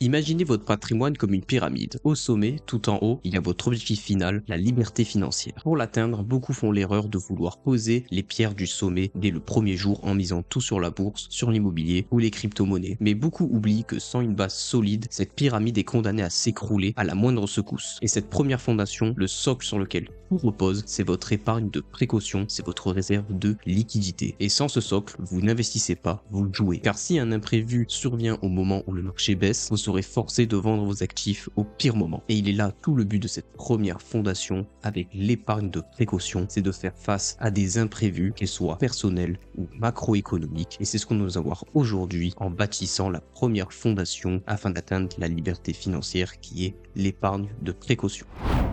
Imaginez votre patrimoine comme une pyramide. Au sommet, tout en haut, il y a votre objectif final, la liberté financière. Pour l'atteindre, beaucoup font l'erreur de vouloir poser les pierres du sommet dès le premier jour en misant tout sur la bourse, sur l'immobilier ou les crypto-monnaies. Mais beaucoup oublient que sans une base solide, cette pyramide est condamnée à s'écrouler à la moindre secousse. Et cette première fondation, le socle sur lequel tout repose, c'est votre épargne de précaution, c'est votre réserve de liquidité. Et sans ce socle, vous n'investissez pas, vous jouez. Car si un imprévu survient au moment où le marché baisse, vous serez forcé de vendre vos actifs au pire moment. Et il est là tout le but de cette première fondation avec l'épargne de précaution, c'est de faire face à des imprévus, qu'ils soient personnels ou macroéconomiques. Et c'est ce qu'on va voir aujourd'hui en bâtissant la première fondation afin d'atteindre la liberté financière qui est l'épargne de précaution.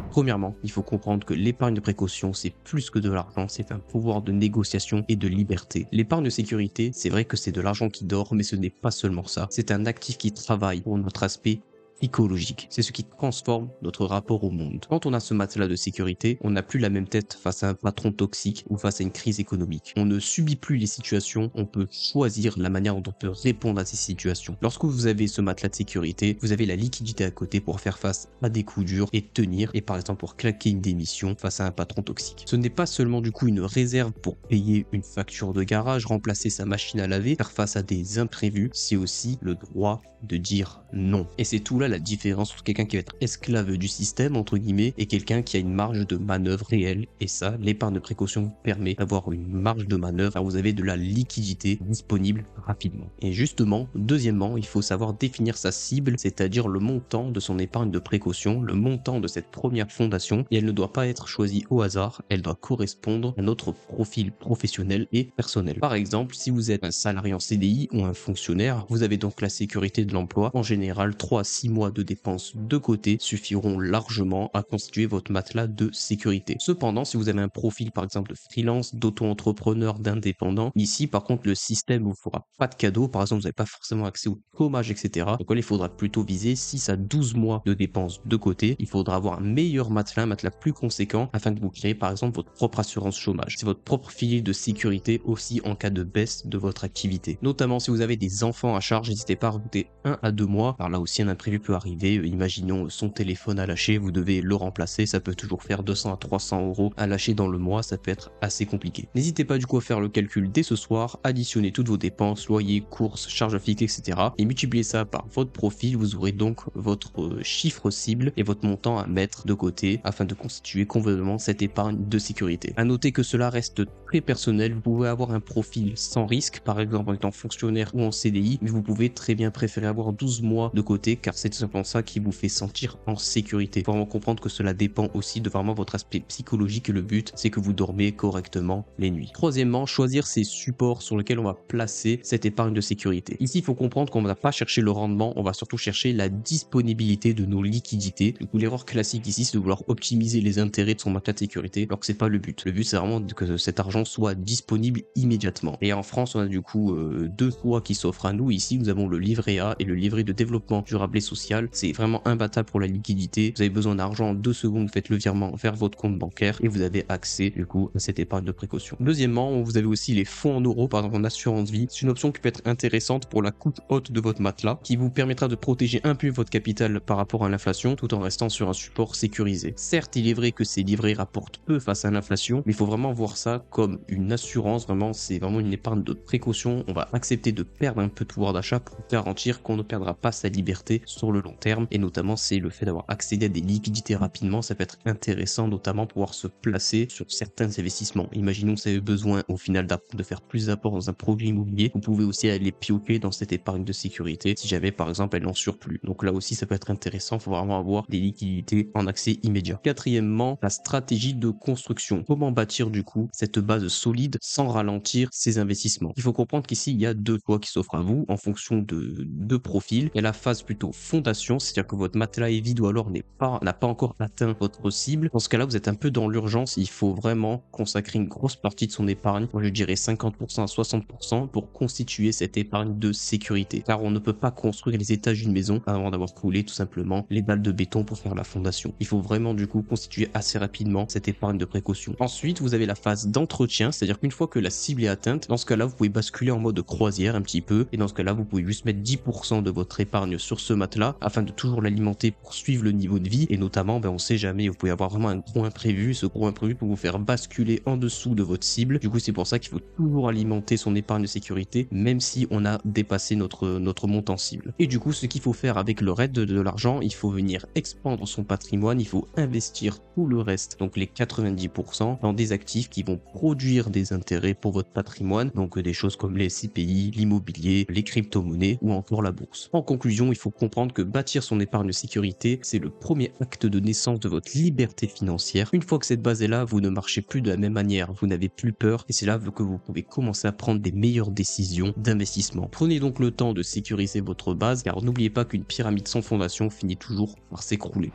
Premièrement, il faut comprendre que l'épargne de précaution, c'est plus que de l'argent, c'est un pouvoir de négociation et de liberté. L'épargne de sécurité, c'est vrai que c'est de l'argent qui dort, mais ce n'est pas seulement ça. C'est un actif qui travaille pour notre aspect psychologique. C'est ce qui transforme notre rapport au monde. Quand on a ce matelas de sécurité, on n'a plus la même tête face à un patron toxique ou face à une crise économique. On ne subit plus les situations, on peut choisir la manière dont on peut répondre à ces situations. Lorsque vous avez ce matelas de sécurité, vous avez la liquidité à côté pour faire face à des coups durs et tenir, et par exemple pour claquer une démission face à un patron toxique. Ce n'est pas seulement du coup une réserve pour payer une facture de garage, remplacer sa machine à laver, faire face à des imprévus, c'est aussi le droit de dire non. Et c'est tout là la différence entre quelqu'un qui va être esclave du système, entre guillemets, et quelqu'un qui a une marge de manœuvre réelle. Et ça, l'épargne de précaution permet d'avoir une marge de manœuvre, car vous avez de la liquidité disponible rapidement. Et justement, deuxièmement, il faut savoir définir sa cible, c'est-à-dire le montant de son épargne de précaution, le montant de cette première fondation, et elle ne doit pas être choisie au hasard, elle doit correspondre à notre profil professionnel et personnel. Par exemple, si vous êtes un salarié en CDI ou un fonctionnaire, vous avez donc la sécurité de l'emploi. En général, 3 à 6 mois de dépenses de côté suffiront largement à constituer votre matelas de sécurité. Cependant, si vous avez un profil par exemple de freelance, d'auto-entrepreneur, d'indépendant, ici par contre le système vous fera pas de cadeau. Par exemple, vous n'avez pas forcément accès au chômage, etc. Donc là, il faudra plutôt viser 6 à 12 mois de dépenses de côté. Il faudra avoir un meilleur matelas, un matelas plus conséquent afin de vous créer par exemple votre propre assurance chômage. C'est votre propre filet de sécurité aussi en cas de baisse de votre activité. Notamment si vous avez des enfants à charge, n'hésitez pas à rajouter 1 à 2 mois. Alors là aussi, un imprévu peut arriver. Imaginons son téléphone a lâché, vous devez le remplacer. Ça peut toujours faire 200 à 300 euros à lâcher dans le mois. Ça peut être assez compliqué. N'hésitez pas du coup à faire le calcul dès ce soir, additionner toutes vos dépenses, loyer, courses, charges fixes, etc. et multiplier ça par votre profil. Vous aurez donc votre chiffre cible et votre montant à mettre de côté afin de constituer convenablement cette épargne de sécurité. À noter que cela reste très personnel. Vous pouvez avoir un profil sans risque, par exemple en étant fonctionnaire ou en CDI, mais vous pouvez très bien préférer avoir 12 mois de côté car c'est tout simplement ça qui vous fait sentir en sécurité. Il faut vraiment comprendre que cela dépend aussi de vraiment votre aspect psychologique et le but c'est que vous dormez correctement les nuits. Troisièmement, choisir ces supports sur lesquels on va placer cette épargne de sécurité. Ici, il faut comprendre qu'on ne va pas chercher le rendement, on va surtout chercher la disponibilité de nos liquidités. Du coup, l'erreur classique ici, c'est de vouloir optimiser les intérêts de son matelas de sécurité alors que c'est pas le but. Le but, c'est vraiment que cet argent soit disponible immédiatement. Et en France, on a du coup deux choix qui s'offrent à nous. Ici, nous avons le livret A et le livret de développement durable et social. C'est vraiment imbattable pour la liquidité. Vous avez besoin d'argent en 2 secondes, vous faites le virement vers votre compte bancaire et vous avez accès du coup à cette épargne de précaution. Deuxièmement, vous avez aussi les fonds en euros, par exemple en assurance vie. C'est une option qui peut être intéressante pour la coûte haute de votre matelas, qui vous permettra de protéger un peu votre capital par rapport à l'inflation, tout en restant sur un support sécurisé. Certes, il est vrai que ces livrets rapportent peu face à l'inflation, mais il faut vraiment voir ça comme une assurance. Vraiment, c'est vraiment une épargne de précaution. On va accepter de perdre un peu de pouvoir d'achat pour garantir qu'on ne perdra pas sa liberté sur le long terme. Et notamment, c'est le fait d'avoir accédé à des liquidités rapidement. Ça peut être intéressant, notamment pouvoir se placer sur certains investissements. Imaginons que vous avez besoin au final de faire plus d'apports dans un produit immobilier. Vous pouvez aussi aller piocher dans cette épargne de sécurité si jamais par exemple elle en surplus. Donc là aussi, ça peut être intéressant. Il faut vraiment avoir des liquidités en accès immédiat. Quatrièmement, la stratégie de construction. Comment bâtir du coup cette base solide sans ralentir ses investissements. Il faut comprendre qu'ici, il y a deux choix qui s'offrent à vous en fonction de profil. Il y a la phase plutôt fondation, c'est-à-dire que votre matelas est vide ou alors n'a pas encore atteint votre cible. Dans ce cas-là, vous êtes un peu dans l'urgence. Il faut vraiment consacrer une grosse partie de son épargne, moi je dirais 50% à 60% pour constituer cette épargne de sécurité. Car on ne peut pas construire les étages d'une maison avant d'avoir coulé tout simplement les dalles de béton pour faire la fondation. Il faut vraiment du coup constituer assez rapidement cette épargne de précaution. Ensuite, vous avez la phase d'entretien, c'est-à-dire qu'une fois que la cible est atteinte, dans ce cas-là, vous pouvez basculer en mode croisière un petit peu, et dans ce cas-là, vous pouvez juste mettre 10% de votre épargne sur ce matelas ça afin de toujours l'alimenter pour suivre le niveau de vie. Et notamment, on sait jamais, vous pouvez avoir vraiment un gros imprévu. Ce gros imprévu peut vous faire basculer en dessous de votre cible. Du coup, c'est pour ça qu'il faut toujours alimenter son épargne de sécurité, même si on a dépassé notre montant cible. Et du coup, ce qu'il faut faire avec le reste de l'argent, il faut venir expandre son patrimoine, il faut investir tout le reste, donc les 90%, dans des actifs qui vont produire des intérêts pour votre patrimoine, donc des choses comme les SCPI, l'immobilier, les crypto-monnaies ou encore la bourse. En conclusion, il faut comprendre que bâtir son épargne de sécurité, c'est le premier acte de naissance de votre liberté financière. Une fois que cette base est là, vous ne marchez plus de la même manière, vous n'avez plus peur et c'est là que vous pouvez commencer à prendre des meilleures décisions d'investissement. Prenez donc le temps de sécuriser votre base car n'oubliez pas qu'une pyramide sans fondation finit toujours par s'écrouler.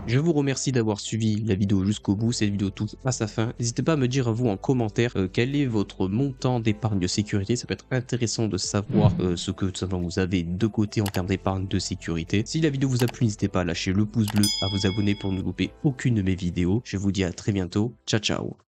Je vous remercie d'avoir suivi la vidéo jusqu'au bout, cette vidéo touche à sa fin. N'hésitez pas à me dire vous en commentaire quel est votre montant d'épargne de sécurité, ça peut être intéressant de savoir ce que tout simplement vous avez de côté en termes d'épargne de sécurité. Si la vidéo vous a plu, n'hésitez pas à lâcher le pouce bleu, à vous abonner pour ne louper aucune de mes vidéos. Je vous dis à très bientôt, ciao ciao.